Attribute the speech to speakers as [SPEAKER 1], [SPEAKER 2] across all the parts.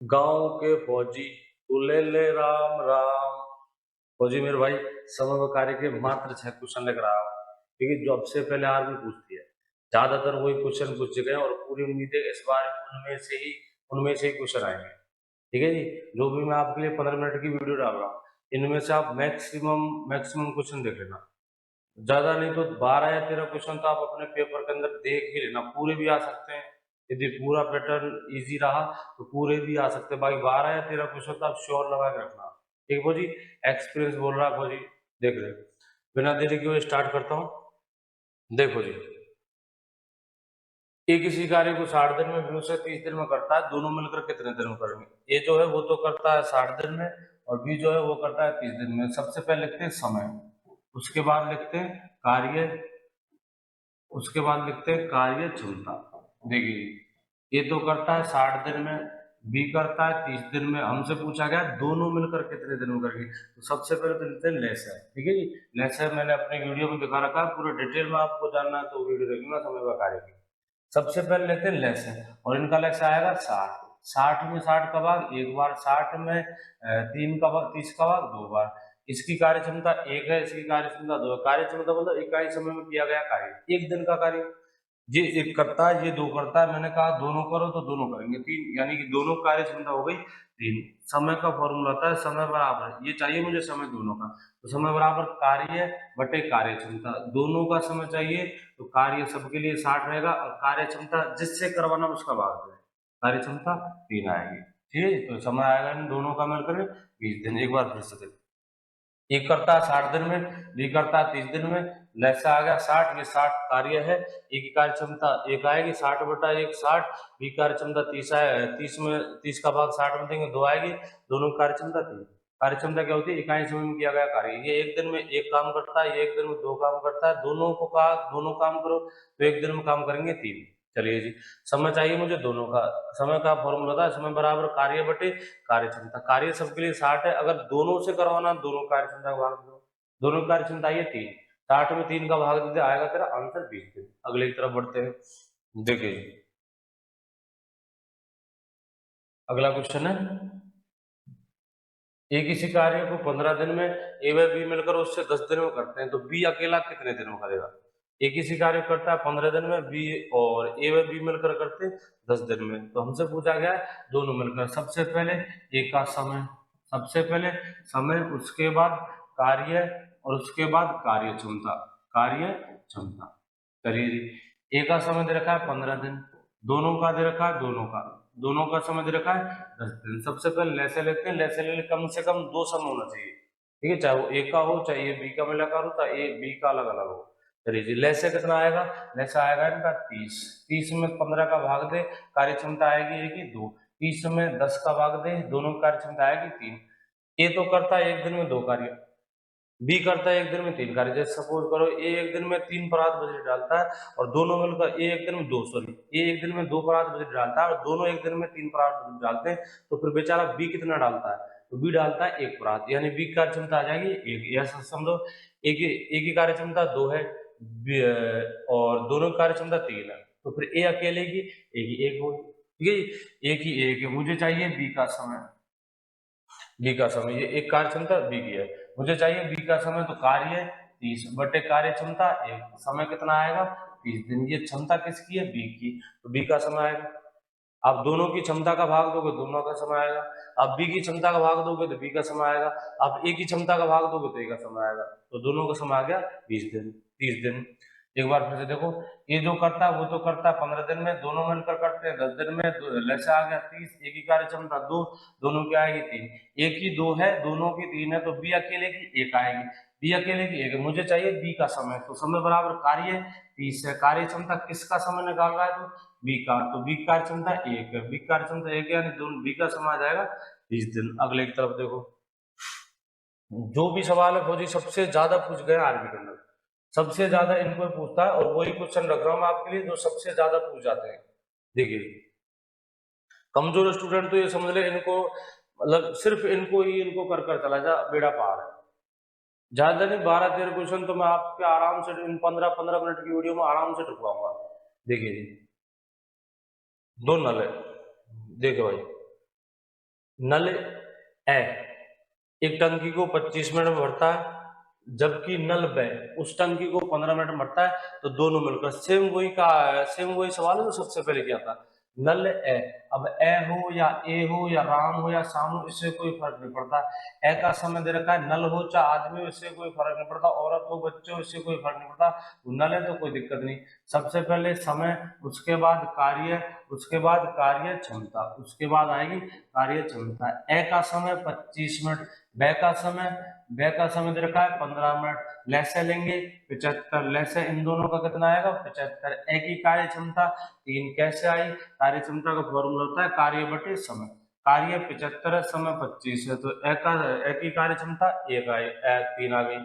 [SPEAKER 1] गांव के फौजी बोले ले राम राम। फौजी मेरे भाई, समय व कार्य के मात्र 6 क्वेश्चन लेकर आया हूं। ठीक है, जो अब से पहले आर्मी पूछती है, ज्यादातर वही क्वेश्चन पूछ चुके हैं और पूरी उम्मीद है इस बार उनमें से ही क्वेश्चन आएंगे। ठीक है जी। जो भी मैं आपके लिए 15 मिनट की वीडियो डाल रहा हूँ, इनमें से आप मैक्सिमम मैक्सिमम क्वेश्चन देख लेना। ज्यादा नहीं तो 12 या 13 क्वेश्चन तो आप अपने पेपर के अंदर देख ही लेना। पूरे भी आ सकते हैं, यदि पूरा पैटर्न इजी रहा तो पूरे भी आ सकते हैं। बाकी 12 या 13 क्वेश्चन तो आप श्योर लगा के रखना। ठीक है फौजी, एक्सपीरियंस बोल रहा है फौजी। देख रहे, बिना देरी के हुए स्टार्ट करता हूँ। देखो जी, एक किसी कार्य को 60 दिन में, बी उसे 30 दिन में करता है, दोनों मिलकर कितने दिन में करेंगे? ए जो है वो तो करता है 60 दिन में और बी जो है वो करता है 30 दिन में। सबसे पहले लिखते हैं समय, उसके बाद लिखते हैं कार्य, उसके बाद लिखते हैं कार्य क्षमता। देखिए, ये तो करता है 60 दिन में, बी करता है 30 दिन में। हमसे पूछा गया दोनों मिलकर कितने दिन में करेंगे, तो सबसे पहले तो लिखते हैं लेस है। ठीक है जी, लेस है मैंने अपनी वीडियो में दिखा रखा है, पूरे डिटेल में आपको जानना है तो वीडियो देखना समय व कार्य की। सबसे पहले लेते हैं लेस है और इनका लेस आएगा 60। 60 में 60 का भाग एक बार, 60 में 3 का भाग, 30 का भाग 2 बार। इसकी कार्य क्षमता 1 है, इसकी कार्य क्षमता 2 है। कार्य क्षमता मतलब इकाई समय में किया गया कार्य, 1 दिन का कार्य। ये एक करता है, ये दो करता है। मैंने कहा दोनों करो तो दोनों करेंगे 3, यानी कि दोनों कार्य क्षमता हो गई 3। समय का फॉर्मूला होता है समय बराबर, ये चाहिए मुझे समय दोनों का, तो समय बराबर कार्य बटे कार्य क्षमता। दोनों का समय चाहिए तो कार्य सबके लिए 60 रहेगा और कार्य क्षमता जिससे करवाना उसका भाग है, कार्य क्षमता 3 आएगी। ठीक है, तो समय आएगा इन दोनों का मिलकर 20 दिन। एक बार फिर से एक करता है 60 दिन में, बी करता है 30 दिन में। लैसा आ गया 60, ये 60 कार्य है, एक की कार्य क्षमता 1 आएगी, 60 बटा 1 60। बी कार्य क्षमता 30 है, 30 में 30 का भाग 60 में देंगे 2 आएगी, दोनों की कार्य क्षमता 3। कार्य क्षमता क्या होती है? इकाई समय में किया गया कार्य। ये एक दिन में एक काम करता है, ये एक दिन में 2 काम करता है। दोनों को कहा दोनों काम करो तो एक दिन में काम करेंगे 3। चलिए जी, समय चाहिए मुझे दोनों का। समय का फॉर्मूला था समय बराबर कार्य बटे कार्य क्षमता। कार्य सबके लिए 60 है, अगर दोनों से करवाना दोनों कार्य क्षमता का भाग दो। दोनों कार्य क्षमता ये 3, 60 में 3 का भाग दे आएगा तेरा आंसर 20 दिन। अगले की तरफ बढ़ते हैं। देखिए, अगला क्वेश्चन है, एक किसी कार्य को 15 दिन में ए व बी मिलकर उससे 10 दिन में करते हैं, तो बी अकेला कितने दिन में करेगा? एक किसी कार्य को करता है 15 दिन में, बी और ए व बी मिलकर करते हैं 10 दिन में। तो हमसे पूछा गया है दोनों मिलकर। सबसे पहले एक का समय, सबसे पहले समय, उसके बाद कार्य और उसके बाद कार्य क्षमता। कार्य क्षमता, चलिए जी। एक का समय दे रखा है 15 दिन, दोनों का दे रखा है दोनों का, दोनों का समय दे रखा है 10 दिन। सबसे पहले लैसे लेते हैं, लैसे ले कम से कम 2 समय होना चाहिए। ठीक है, चाहे वो ए का हो चाहे ये बी का मिलाकर हो चाहे ए बी का अलग अलग हो। चलिए जी, लैसे कितना आएगा? लैसे आएगा इनका 30। 30 में 15 का भाग दे, कार्य क्षमता आएगी एक ही 2। 30 में 10 का भाग दे, दोनों की कार्य क्षमता आएगी 3। ए तो करता है एक दिन में 2 कार्य, बी करता है एक दिन में 3 कार्य। जैसे सपोज करो ए एक दिन में 3 परात बजरी डालता है और दोनों मिलकर ए एक दिन में 2 सॉरी ए एक दिन में 2 परात बजरी डालता है और दोनों एक दिन में 3 परात बजरी डालते हैं, तो फिर बेचारा बी कितना डालता है? तो बी डालता है 1 परात, यानी बी की कार्य क्षमता आ जाएगी 1। ऐसा समझो, एक की कार्य क्षमता 2 है, और दोनों की कार्य क्षमता 3 है, तो फिर ए अकेले की एक ही एक होगी। ठीक है, एक ही एक है। मुझे चाहिए बी का समय, बी का समय, ये एक कार्य क्षमता बी की है, मुझे चाहिए बी का समय। तो कार्य 30 बटे कार्य क्षमता 1, समय कितना आएगा? 30 दिन। ये क्षमता किसकी है? बी की, तो बी का समय आएगा। आप दोनों की क्षमता का भाग दोगे दोनों का समय आएगा। आप बी की क्षमता का भाग दोगे तो बी का समय आएगा। आप ए की क्षमता का भाग दोगे तो ए का समय आएगा। तो दोनों का समय आ गया 20 दिन, 30 दिन। एक बार फिर से देखो, ये जो करता है वो तो करता है 15 दिन में, दोनों मिलकर करते हैं 10 दिन में। लैसे आ गया 30, एक की कार्य क्षमता 2, दोनों की आएगी 3। एक की 2 है, दोनों की 3 है, तो बी अकेले की 1 आएगी। बी अकेले की 1 है, मुझे चाहिए बी का समय। तो समय बराबर कार्य 30 है, कार्य क्षमता किसका समय निकाल रहा है? तो बी का, तो बी कार्य क्षमता 1 है, बी कार्य क्षमता 1 है, यानी दोनों बी का समय आ जाएगा 20 दिन। अगले की तरफ देखो, जो भी सवाल है फौजी सबसे ज्यादा पूछ गए आर्मी के अंदर, सबसे ज्यादा इनको ही पूछता है और वही क्वेश्चन रख रहा हूं मैं आपके लिए जो सबसे ज्यादा पूछ जाते हैं। देखिए, कमजोर स्टूडेंट तो ये समझ ले इनको, मतलब सिर्फ इनको ही इनको कर कर चला जा, बेड़ा पार है। ज्यादा नहीं, 12 13 क्वेश्चन तो मैं आपके आराम से इन 15 15 मिनट की वीडियो में आराम से ढुकवाऊंगा। देखिए जी, दो नल है, देखो भाई, नल ए एक टंकी को 25 मिनट में भरता है, जबकि नल बे उस टंकी को 15 मिनट में भरता है। तो दोनों मिलकर सेम वही सवाल है जो सबसे पहले किया था। नल ए, अब ए हो या ए हो या राम हो या शाम हो, इससे कोई फर्क नहीं पड़ता। ए का समय दे रखा है, नल हो चाहे आदमी हो, इससे कोई फर्क नहीं पड़ता, औरत हो बच्चे हो, इससे कोई फर्क नहीं पड़ता। वो नल है तो कोई दिक्कत नहीं। सबसे पहले समय, उसके बाद कार्य, उसके बाद कार्य क्षमता, उसके बाद आएगी कार्य क्षमता। ए का समय 25 मिनट, बे का समय दे रखा है 15 मिनट, लैसे लेंगे 75, लैसे इन दोनों का कितना आएगा 75। ए की कार्य क्षमता 3 कैसे आई? कार्य क्षमता का फॉर्मूला होता है कार्य बटे समय। कार्य 75 है, समय 25 है, तो ए की कार्य क्षमता 1 आई, 3 आ गई।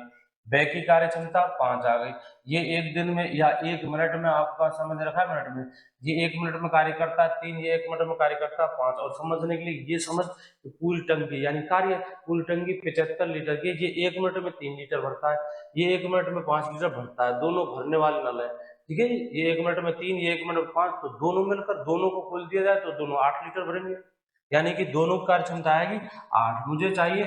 [SPEAKER 1] बे की कार्य क्षमता 5 आ गई। ये एक दिन में या 1 मिनट में, आपका समय दे रखा है मिनट में, ये 1 मिनट में कार्य करता है 3, ये 1 मिनट में कार्य करता है 5। और समझने के लिए ये समझ, पूरी टंकी यानी कार्य, पूरी टंकी 75 लीटर की, ये 1 मिनट में 3 लीटर भरता है, ये 1 मिनट में 5 लीटर भरता है। दोनों भरने वाले नल है, ठीक है जी। ये 1 मिनट में 3, ये 1 मिनट में 5, तो दोनों मिलकर दोनों को खोल दिया जाए तो दोनों 8 लीटर भरेंगे, यानी कि दोनों की कार्य क्षमता आएगी 8। मुझे चाहिए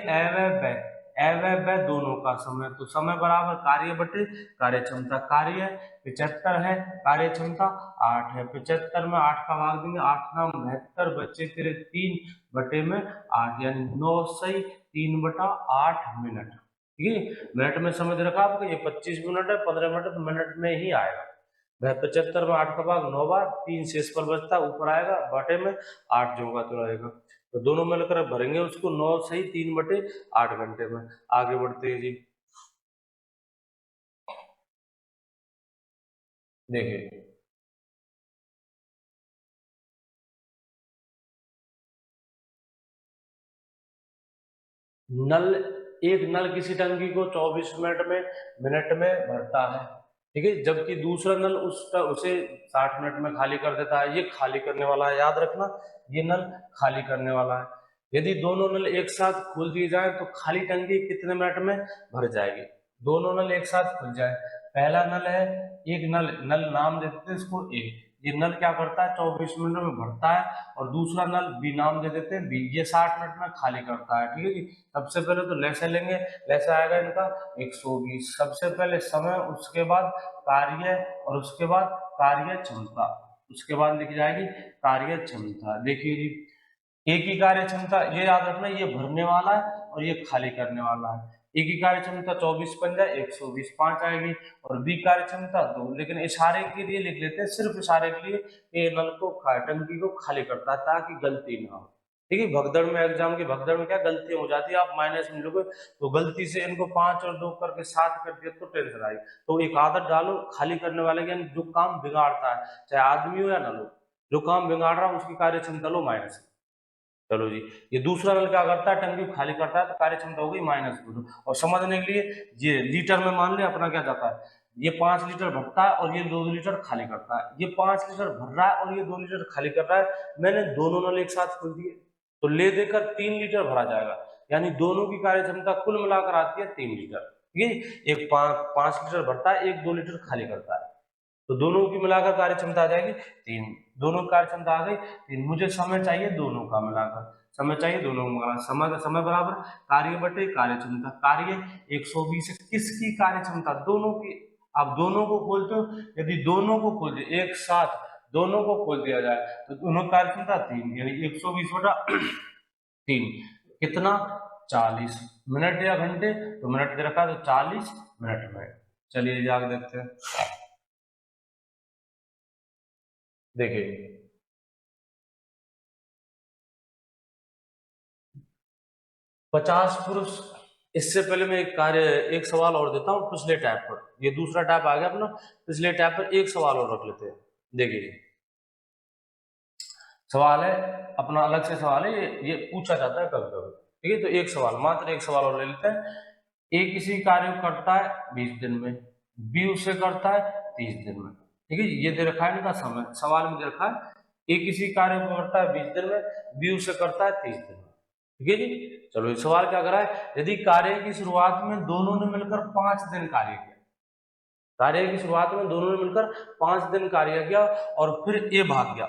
[SPEAKER 1] ए व ब दोनों का समय, तो समय बराबर कार्य बटे कार्य क्षमता। कार्य 75 है, कार्य क्षमता 8 है। 75 में 8 का भाग देंगे, 8 नाम 72, बच्चे तेरे 3 बटे में 8, यानी 9 सही 3 बटा 8 मिनट, ठीक है। मिनट में समय दे रखा आपको, ये 25 मिनट है, 15 मिनट तो मिनट में ही आएगा। वह 75 में 8 का भाग 9 बार, 3 शेष पर बचता, ऊपर आएगा बटे में 8 जोगा तो रहेगा। तो दोनों मिलकर भरेंगे उसको 9 सही 3 बटे 8 घंटे में। आगे बढ़ते हैं जी, देखिए नल, एक नल किसी टंकी को 24 मिनट में भरता है, ठीक है, जबकि दूसरा नल उसे 60 मिनट में खाली कर देता है। ये खाली करने वाला है, याद रखना, ये नल खाली करने वाला है। यदि दोनों नल एक साथ खोल दिए जाए तो खाली टंकी कितने मिनट में भर जाएगी? दोनों नल एक साथ खुल जाए, पहला नल है, एक नल, नल नाम देते हैं इसको ए, ये नल क्या करता है 24 मिनट में भरता है, और दूसरा नल बी नाम दे देते हैं बी, ये 60 मिनट में खाली करता है, ठीक है जी। सबसे पहले तो लैसे लेंगे, लैसे आएगा इनका 120। सबसे पहले समय, उसके बाद कार्य, और उसके बाद कार्य क्षमता, उसके बाद लिखी जाएगी कार्य क्षमता। देखिए जी, ए की कार्य क्षमता, ये याद रखना, ये भरने वाला है और ये खाली करने वाला है। ए की कार्य क्षमता 24 बन जाए 120, 5 आएगी, और बी कार्य क्षमता 2, लेकिन इशारे के लिए लिख लेते हैं, सिर्फ इशारे के लिए, ए नल को टंकी को खाली करता है ताकि गलती ना हो, ठीक है। भगदड़ में, एग्जाम की भगदड़ में क्या गलती हो जाती है, आप माइनस में लोगे तो गलती से इनको 5 और 2 करके 7 कर दिया तो टेंशन आई। तो एक आदत डालो खाली करने वाले की, यानी जो काम बिगाड़ता है, चाहे आदमी हो या नल हो, जो काम बिगाड़ रहा है उसकी कार्य क्षमता लो माइनस। चलो जी, ये दूसरा नल क्या करता है, टंकी को खाली करता है, तो कार्य क्षमता हो गई -2। और समझने के लिए, ये लीटर में मान ले अपना क्या जाता है, ये 5 लीटर भरता है और ये 2 लीटर खाली करता है, ये 5 लीटर भर रहा है और ये 2 लीटर खाली कर रहा है, मैंने दोनों नल एक साथ खोल दिए तो ले देकर 3 लीटर भरा जाएगा, यानी दोनों की कार्य क्षमता कुल मिलाकर आती है 3 लीटर, ठीक है। एक 5 लीटर भरता है, एक 2 लीटर खाली करता है, तो दोनों की मिलाकर कार्य क्षमता आ जाएगी 3। दोनों की कार्य क्षमता आ गई 3, मुझे समय चाहिए दोनों का मिलाकर, समय चाहिए दोनों का मिलाकर, समय बराबर कार्य बटे कार्य क्षमता। कार्य 120 है, किसकी कार्य क्षमता, दोनों की। आप दोनों को खोलते हो, यदि दोनों को खोल दिया एक साथ, दोनों को खोल दिया जाए तो दोनों की कार्य क्षमता 3, यानी 120 बटा 3 कितना 40 मिनट या घंटे, तो मिनट दे रखा है तो 40 मिनट में। चलिए आगे देखते हैं, देखिए 50 पुरुष, इससे पहले मैं एक सवाल और देता हूँ पिछले टैब पर, ये दूसरा टैब आ गया अपना, पिछले टैब पर एक सवाल और रख लेते हैं। देखिए सवाल है अपना, अलग से सवाल है, ये पूछा जाता है कभी कभी, ठीक है। तो एक सवाल, मात्र एक सवाल और ले लेते हैं। ए किसी कार्य को करता है 20 दिन में, बी उसे करता है 30 दिन में, ठीक है। ये दे रखा है इनका समय, सवाल में दे रखा है ए किसी कार्य को करता है 20 दिन में, बी उसे करता है 30 दिन में, ठीक है जी। चलो इस सवाल क्या करा है, यदि कार्य की शुरुआत में दोनों ने मिलकर 5 दिन कार्य किया, कार्य की शुरुआत में दोनों ने मिलकर 5 दिन कार्य किया और फिर ए भाग गया,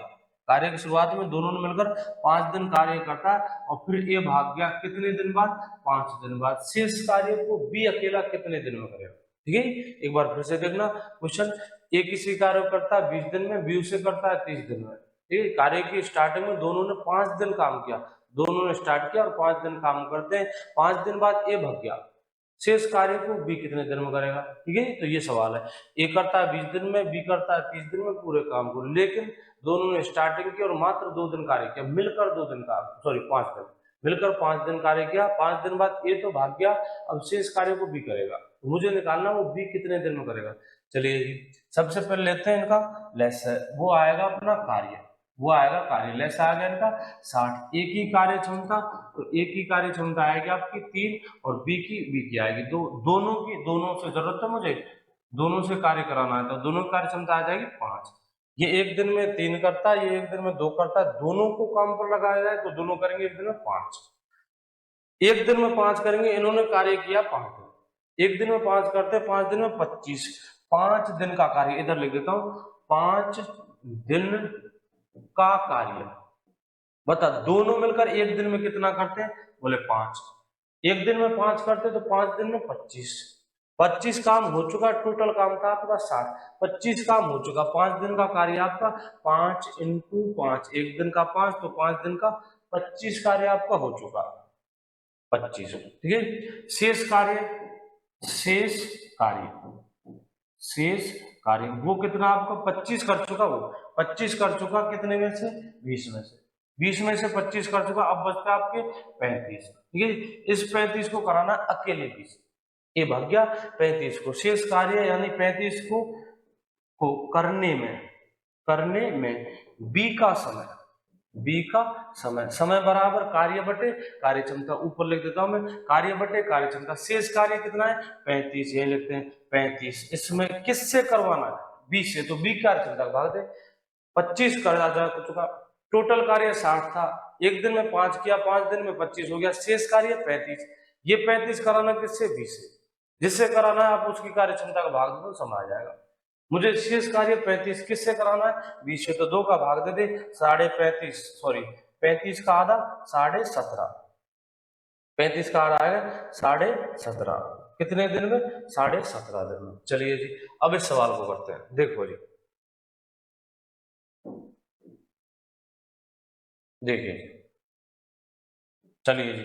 [SPEAKER 1] कार्य की शुरुआत में दोनों ने मिलकर 5 दिन कार्य करता है और फिर ए भाग गया कितने दिन बाद, 5 दिन बाद। शेष कार्य को बी अकेला कितने दिन में करेगा? ठीक है, एक बार फिर से देखना क्वेश्चन। ए किसी कार्य को करता है 20 दिन में, बी उसे करता है 30 दिन में। ठीक है, कार्य की स्टार्टिंग में दोनों ने 5 दिन काम किया, दोनों ने स्टार्ट किया और 5 दिन काम करते हैं। 5 दिन बाद ए भाग गया, शेष कार्य को बी कितने दिन में करेगा? ठीक है, तो ये सवाल है। ए करता है 20 दिन में, बी करता है 30 दिन में पूरे काम को, लेकिन दोनों ने स्टार्टिंग की और मात्र 2 दिन कार्य किया, मिलकर 2 दिन का, सॉरी 5 दिन, मिलकर 5 दिन कार्य किया। 5 दिन बाद ए तो भाग गया, अब शेष कार्य को बी करेगा, तो मुझे निकालना वो बी कितने दिन में करेगा। चलिए जी, सबसे पहले लेते हैं इनका लेस है, वो आएगा अपना कार्य, वो आएगा कार्य, लेस आ गया इनका 60। ए की कार्य क्षमता, तो ए की कार्य क्षमता आएगी आपकी 3 और बी की आएगी 2, दोनों से जरूरत है मुझे, दोनों से कार्य कराना है, तो दोनों की कार्य क्षमता आ जाएगी 5। ये एक दिन में 3 करता है, ये एक दिन में 2 करता है, दोनों को काम पर लगाया जाए तो दोनों करेंगे एक दिन में 5, एक दिन में 5 करेंगे। इन्होंने कार्य किया 5 दिन, एक दिन में 5 करते, 5 दिन में 25, 5 दिन का कार्य, इधर लिख देता हूं 5 दिन का कार्य। बता दोनों मिलकर एक दिन में कितना करते हैं? बोले 5, एक दिन में 5 करते तो 5 दिन में 25, 25 काम हो चुका, टोटल काम था आपका 60, 25 काम हो चुका, 5 दिन का कार्य आपका 5 इंटू 5, एक दिन का 5 तो 5 दिन का 25 कार्य आपका हो चुका 25। ठीक है, शेष कार्य, शेष कार्य, शेष कार्य वो कितना आपका 25 कर चुका, वो 25 कर चुका कितने में से? 20 में से, 20 में से 25 कर चुका, अब बचता आपके 35। ठीक है, इस 35 को कराना अकेले 20, ये भाग गया 35 को, शेष कार्य यानी 35 को करने में बी का समय, बी का समय, समय बराबर कार्य बटे कार्य क्षमता, ऊपर लिख देता हूं मैं कार्य बटे कार्य क्षमता। शेष कार्य कितना है? 35, ये लिखते हैं 35। इसमें किससे करवाना है? बी से, तो बी कार्य क्षमता भाग दे, 25 कर जा चुका, टोटल कार्य 60 था, एक दिन में 5 किया, 5 दिन में 25 हो गया, शेष कार्य 35। ये 35 कराना किससे? बी से, जिससे कराना है आप उसकी कार्य क्षमता का भाग दो, समझ आ जाएगा। मुझे शेष कार्य 35 किससे कराना है? 20 से, तो 2 का भाग दे दे, 35.5, सॉरी 35 का आधा 17.5, 35 का आधा आएगा 17.5, कितने दिन में? 17.5 दिन में। चलिए जी, अब इस सवाल को करते हैं, देखो जी, देखिए, चलिए जी,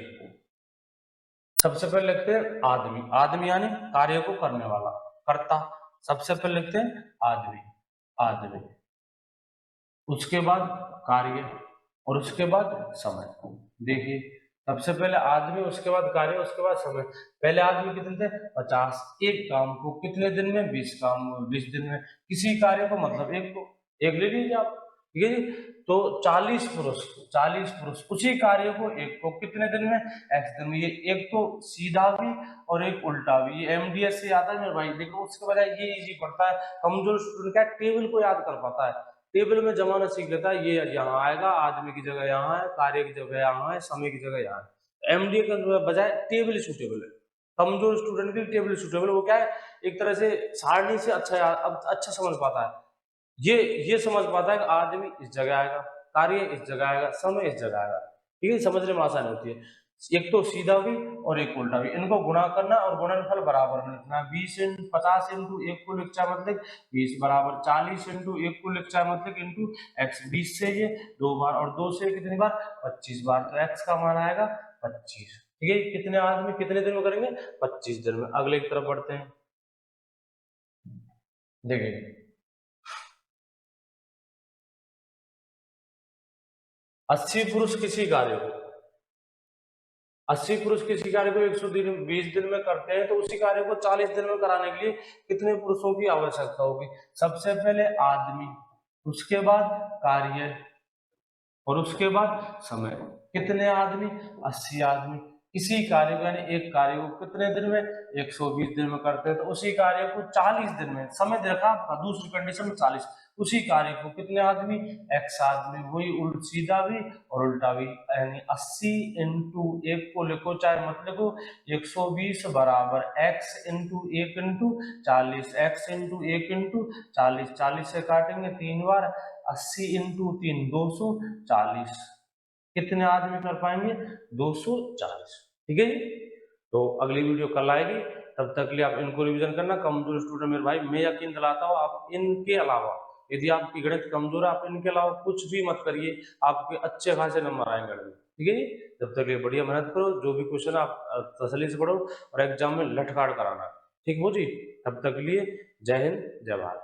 [SPEAKER 1] सबसे पहले लिखते हैं आदमी, आदमी यानी कार्य को करने वाला, कर्ता। सबसे पहले लिखते हैं आदमी, आदमी, उसके बाद कार्य और उसके बाद समय। देखिए, सबसे पहले आदमी, उसके बाद कार्य, उसके बाद समय। पहले आदमी कितने थे? 50, एक काम को कितने दिन में? 20 काम, 20 दिन में। किसी कार्य को मतलब एक को, एक ले लीजिए आप, ठीक है जी, तो 40 पुरुष, 40 पुरुष उसी कार्य को एक को कितने दिन में? एक्स दिन में। ये एक तो सीधा भी और एक उल्टा भी, ये एमडीएस से आता है मेरे भाई, देखो उसके बजाय ये इजी पड़ता है, कमजोर स्टूडेंट क्या टेबल को याद कर पाता है, टेबल में जमाना सीख लेता है, ये यहाँ आएगा, आदमी की जगह यहाँ है, कार्य की जगह यहाँ है, समय की जगह यहाँ है। एमडीए के बजाय टेबल सूटेबल है, कमजोर स्टूडेंट के टेबल सूटेबल, वो क्या है एक तरह से सारणी से अच्छा, अब अच्छा समझ पाता है, ये समझ पाता है कि आदमी इस जगह आएगा, कार्य इस जगह आएगा, समय इस जगह आएगा। ठीक है, समझने में आसानी होती है। एक तो सीधा भी और एक उल्टा भी, इनको गुणा करना और गुणनफल बराबर में लिखना। 50 इंटू एक को लिखा मतलब 20 बराबर 40 इंटू एक को लिखा मतलब इंटू एक्स। 20 से ये 2 बार और 2 से कितनी बार? 25 बार, तो एक्स का मान आएगा 25। ठीक है, कितने आदमी कितने दिन में करेंगे? 25 दिन में। अगले की तरफ बढ़ते हैं, देखिए 80 पुरुष किसी कार्य को, 80 पुरुष किसी कार्य को 120 दिन में करते हैं, तो उसी कार्य को 40 दिन में कराने के लिए कितने पुरुषों की आवश्यकता होगी? सबसे पहले आदमी, उसके बाद कार्य और उसके बाद समय। कितने आदमी? 80 आदमी। इसी कार्य को यानी एक कार्य को कितने दिन में 120 दिन में करते हैं, तो उसी कार्य को 40 दिन में, समय दे रखा आपका दूसरी कंडीशन में 40, उसी कार्य को कितने आदमी, x आदमी, वही उल्ट सीधा भी और उल्टा भी, यानी 80 इंटू 1 को लिखो चाहे मत लिखो, 120 बराबर x into 1 into 40, x into 1 into 40, 40 से काटेंगे 3 बार, 80 इंटू 3 240, कितने आदमी कर पाएंगे, 240। ठीक है जी। तो अगली वीडियो कल आएगी, तब तक के लिए आप इनको रिवीजन करना। कमजोर स्टूडेंट मेरे भाई, मैं यकीन दिलाता हूँ आप इनके अलावा, यदि आपकी गणित कमजोर है, आप इनके अलावा कुछ भी मत करिए, आपके अच्छे खासे नंबर आएंगे गणित में। ठीक है जी। तब तक के लिए बढ़िया मेहनत करो, जो भी क्वेश्चन आप तसल्ली से पढ़ो और एग्जाम में लठ काट कराना। ठीक हो जी। तब तक के लिए जय हिंद, जय भारत।